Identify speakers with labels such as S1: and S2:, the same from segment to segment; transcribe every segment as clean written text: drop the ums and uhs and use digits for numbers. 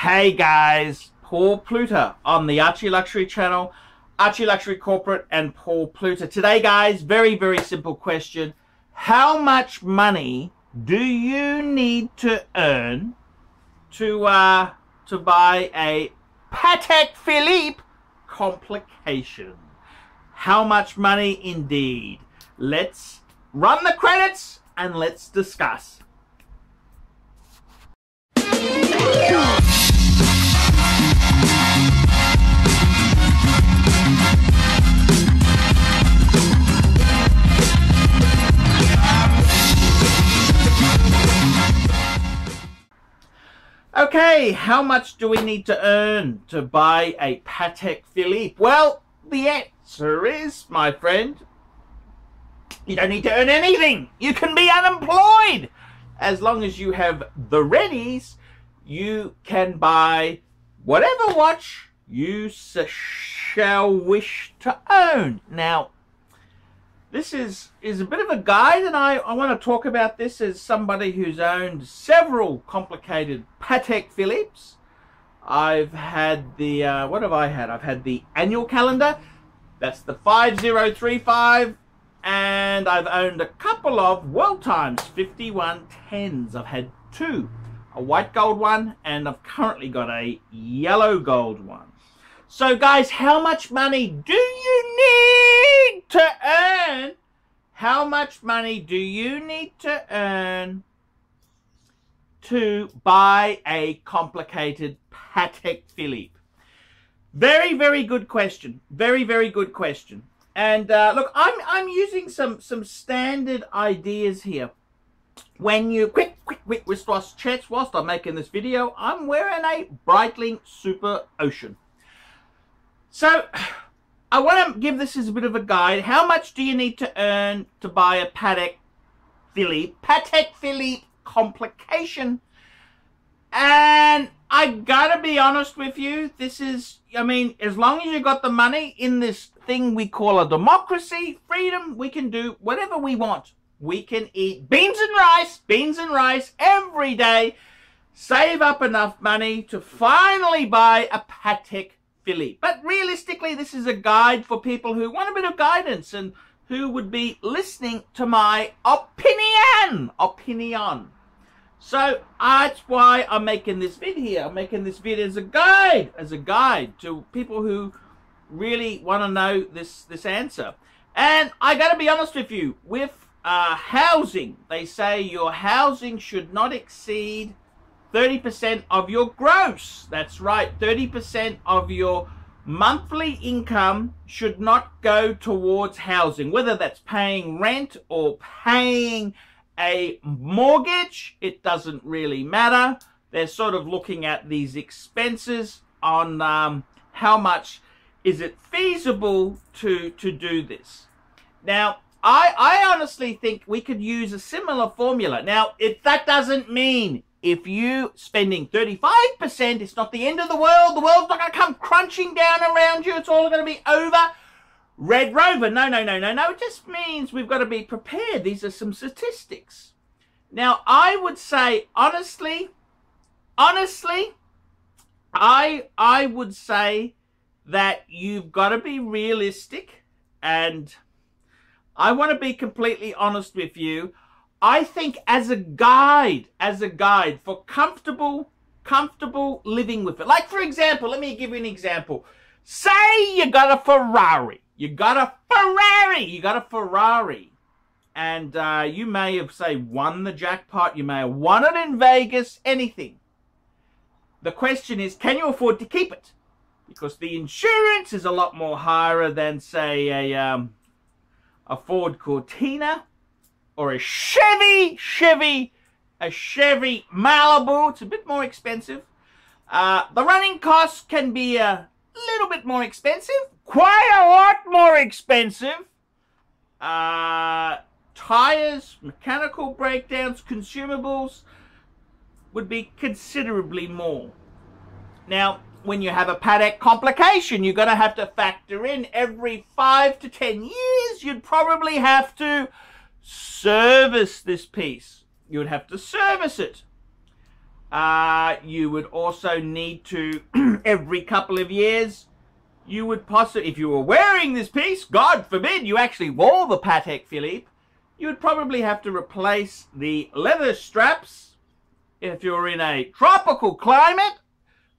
S1: Hey guys, Paul Pluter on the ArchieLuxury channel, ArchieLuxury Corporate and Paul Pluter. Today guys, very simple question. How much money do you need to earn to buy a Patek Philippe Complication? How much money indeed? Let's run the credits and let's discuss. Okay, how much do we need to earn to buy a Patek Philippe? Well, the answer is, my friend, you don't need to earn anything. You can be unemployed. As long as you have the readies, you can buy whatever watch you shall wish to own. Now, this is a bit of a guide, and I want to talk about this as somebody who's owned several complicated Patek Philippe's. I've had the, what have I had? I've had the annual calendar, that's the 5035, and I've owned a couple of World Times 5110s. I've had two, a white gold one, and I've currently got a yellow gold one. So guys, how much money do you need to earn? How much money do you need to earn to buy a complicated Patek Philippe? Very good question. Very good question. And look, I'm using some standard ideas here. When you quick wristwatch checks whilst I'm making this video, I'm wearing a Breitling Super Ocean. So, I want to give this as a bit of a guide. How much do you need to earn to buy a Patek Philippe Complication? And I gotta be honest with you, this is, I mean, as long as you got the money in this thing we call a democracy, freedom, we can do whatever we want. We can eat beans and rice every day, save up enough money to finally buy a Patek Philippe. But realistically, this is a guide for people who want a bit of guidance and who would be listening to my opinion. So that's why I'm making this video. I'm making this video as a guide to people who really want to know this answer. And I got to be honest with you, with housing, they say your housing should not exceed 30% of your gross. That's right, 30% of your monthly income should not go towards housing, whether that's paying rent or paying a mortgage. It doesn't really matter. They're sort of looking at these expenses on how much is it feasible to do this. Now, I honestly think we could use a similar formula. Now, if that doesn't mean if you spending 35%, it's not the end of the world. The world's not going to come crunching down around you. It's all going to be over. Red Rover. No. It just means we've got to be prepared. These are some statistics. Now, I would say, honestly, I would say that you've got to be realistic, and I want to be completely honest with you. I think as a guide for comfortable living with it. Like, for example, let me give you an example. Say you got a Ferrari. And you may have, say, won the jackpot. You may have won it in Vegas, anything. The question is, can you afford to keep it? Because the insurance is a lot more higher than, say, a Ford Cortina or a Chevy Malibu. It's a bit more expensive. The running costs can be a little bit more expensive, quite a lot more expensive. Tires, mechanical breakdowns, consumables would be considerably more. Now, when you have a Patek Complication, you're going to have to factor in every 5 to 10 years, you'd probably have to service this piece. You would have to service it. You would also need to, every couple of years, you would possibly, if you were wearing this piece, God forbid you actually wore the Patek Philippe, you would probably have to replace the leather straps. If you're in a tropical climate,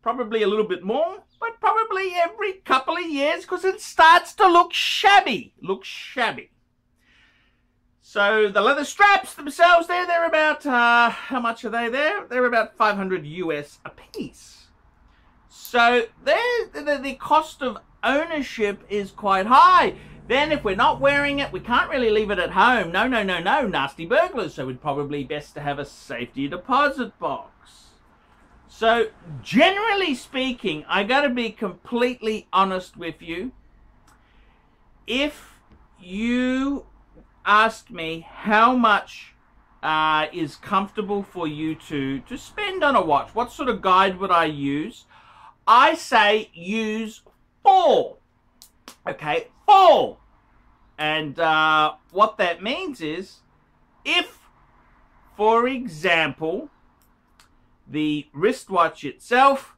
S1: probably a little bit more, but probably every couple of years because it starts to look shabby. So the leather straps themselves there, they're about, how much are they there? They're about 500 US a piece. So the cost of ownership is quite high. Then if we're not wearing it, we can't really leave it at home. No, nasty burglars. So it'd probably best to have a safety deposit box. So generally speaking, I got to be completely honest with you. If you asked me how much is comfortable for you to spend on a watch, what sort of guide would I use? I say use 4. Okay, 4. And what that means is, if, for example, the wristwatch itself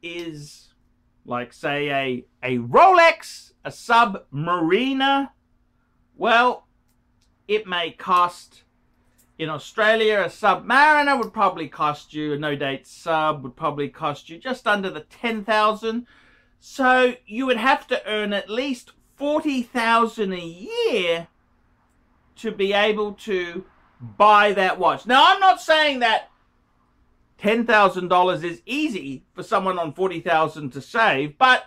S1: is like, say, a Rolex, a Submariner, well, it may cost, in Australia, a Submariner would probably cost you, a no-date sub would probably cost you just under the 10,000. So you would have to earn at least 40,000 a year to be able to buy that watch. Now, I'm not saying that $10,000 is easy for someone on 40,000 to save, but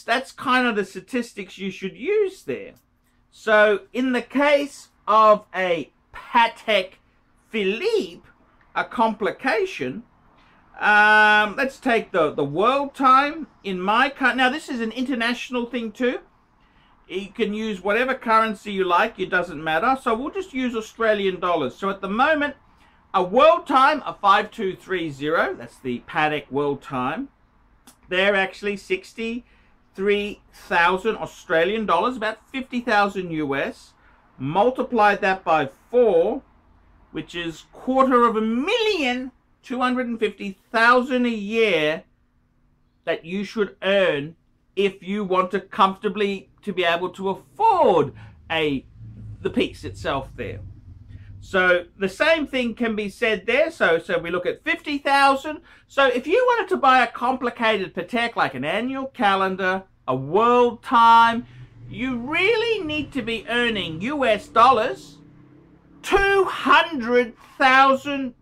S1: that's kind of the statistics you should use there. So in the case of a Patek Philippe, a complication, let's take the world time in my country. Now this is an international thing too. You can use whatever currency you like, it doesn't matter. So we'll just use Australian dollars. So at the moment, a world time of 5230, that's the Patek world time. They're actually 63,000 Australian dollars, about 50,000 US. Multiply that by 4, which is 250,000 a year that you should earn if you want to comfortably to be able to afford the piece itself there. So the same thing can be said there. So we look at 50,000. So if you wanted to buy a complicated Patek like an annual calendar, a world time, you really need to be earning US dollars $200,000.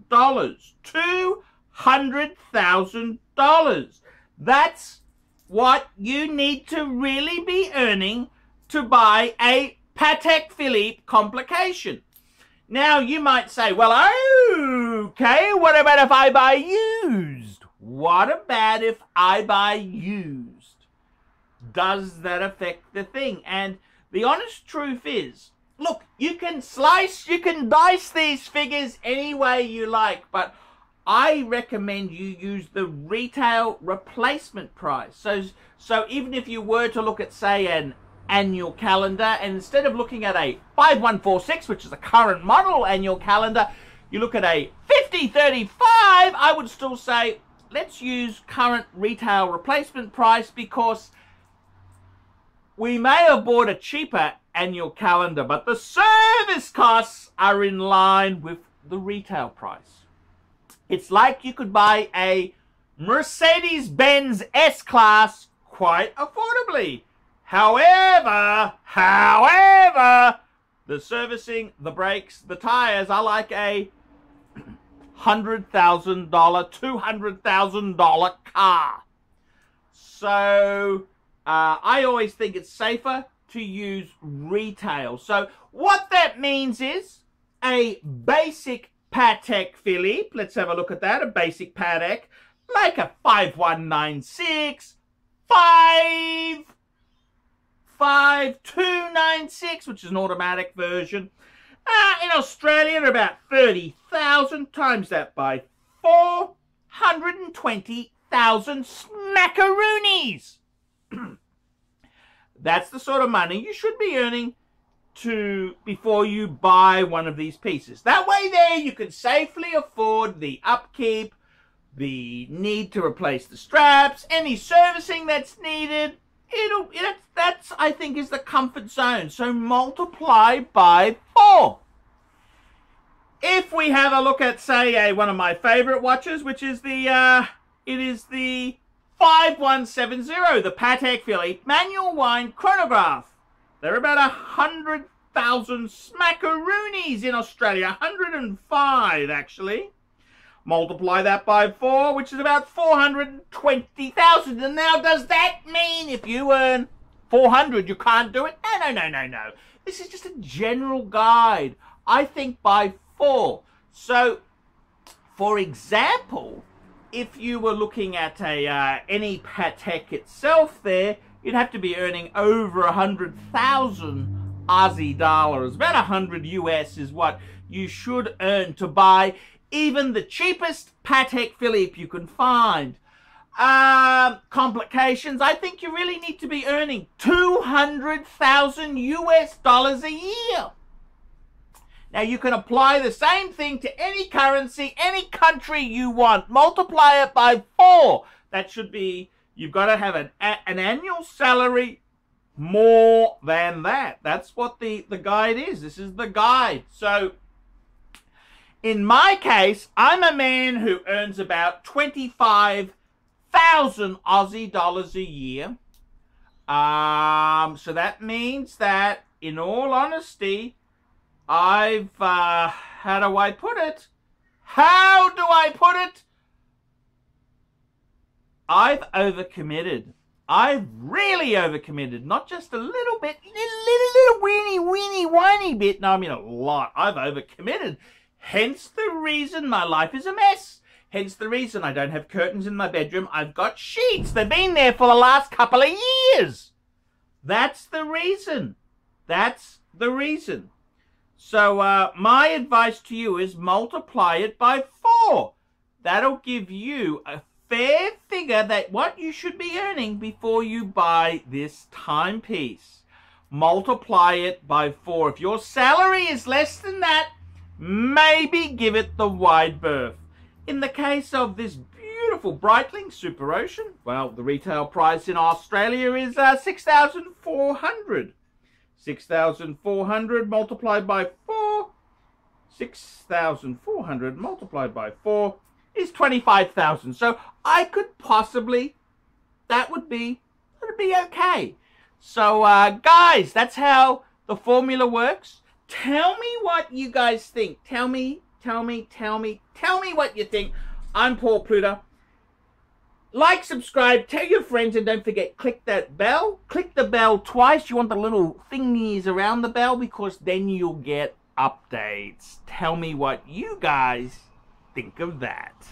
S1: $200,000. That's what you need to really be earning to buy a Patek Philippe complication. Now, you might say, well, okay, what about if I buy used? What about if I buy used? Does that affect the thing? And the honest truth is, look, you can dice these figures any way you like, but I recommend you use the retail replacement price. So even if you were to look at, say, an annual calendar, and instead of looking at a 5146, which is a current model annual calendar, you look at a 5035, I would still say let's use current retail replacement price, because we may have bought a cheaper annual calendar, but the service costs are in line with the retail price. It's like you could buy a Mercedes-Benz S-Class quite affordably. However, the servicing, the brakes, the tires are like a $100,000, $200,000 car. So I always think it's safer to use retail. So what that means is a basic Patek Philippe, let's have a look at that, a basic Patek, like a 5196, 5296, which is an automatic version. In Australia, they're about 30,000, times that by 420,000 smackaroonies. That's the sort of money you should be earning before you buy one of these pieces. That way there you can safely afford the upkeep, the need to replace the straps, any servicing that's needed. That's I think is the comfort zone. So multiply by 4. If we have a look at, say, one of my favorite watches, which is the 5170, the Patek Philippe manual wind chronograph. They're about 100,000 smackaroonies in Australia, 105 actually. Multiply that by 4, which is about 420,000. And now, does that mean if you earn 400, you can't do it? No. This is just a general guide. I think by 4. So, for example, if you were looking at any Patek itself there, you'd have to be earning over 100,000 Aussie dollars. About 100 US is what you should earn to buy even the cheapest Patek Philippe you can find. Complications, I think you really need to be earning 200,000 US dollars a year. Now you can apply the same thing to any currency, any country you want. Multiply it by 4. That should be, you've got to have an annual salary more than that. That's what the guide is. This is the guide. So, in my case, I'm a man who earns about 25,000 Aussie dollars a year. So that means that, in all honesty, how do I put it? I've overcommitted. I've really overcommitted. Not just a little bit, little weeny whiny bit. No, I mean a lot. I've overcommitted. Hence the reason my life is a mess. Hence the reason I don't have curtains in my bedroom. I've got sheets. They've been there for the last couple of years. That's the reason. So my advice to you is multiply it by 4. That'll give you a fair figure that what you should be earning before you buy this timepiece. Multiply it by 4. If your salary is less than that, maybe give it the wide berth. In the case of this beautiful Breitling Super Ocean, well, the retail price in Australia is 6,400. 6,400 multiplied by 4. 6,400 multiplied by 4 is 25,000. So I could possibly, that would be okay. So guys, that's how the formula works. Tell me what you guys think. Tell me what you think. I'm Paul Pluter. Like, subscribe, tell your friends, and don't forget, click that bell. Click the bell twice. You want the little thingies around the bell, because then you'll get updates. Tell me what you guys think of that.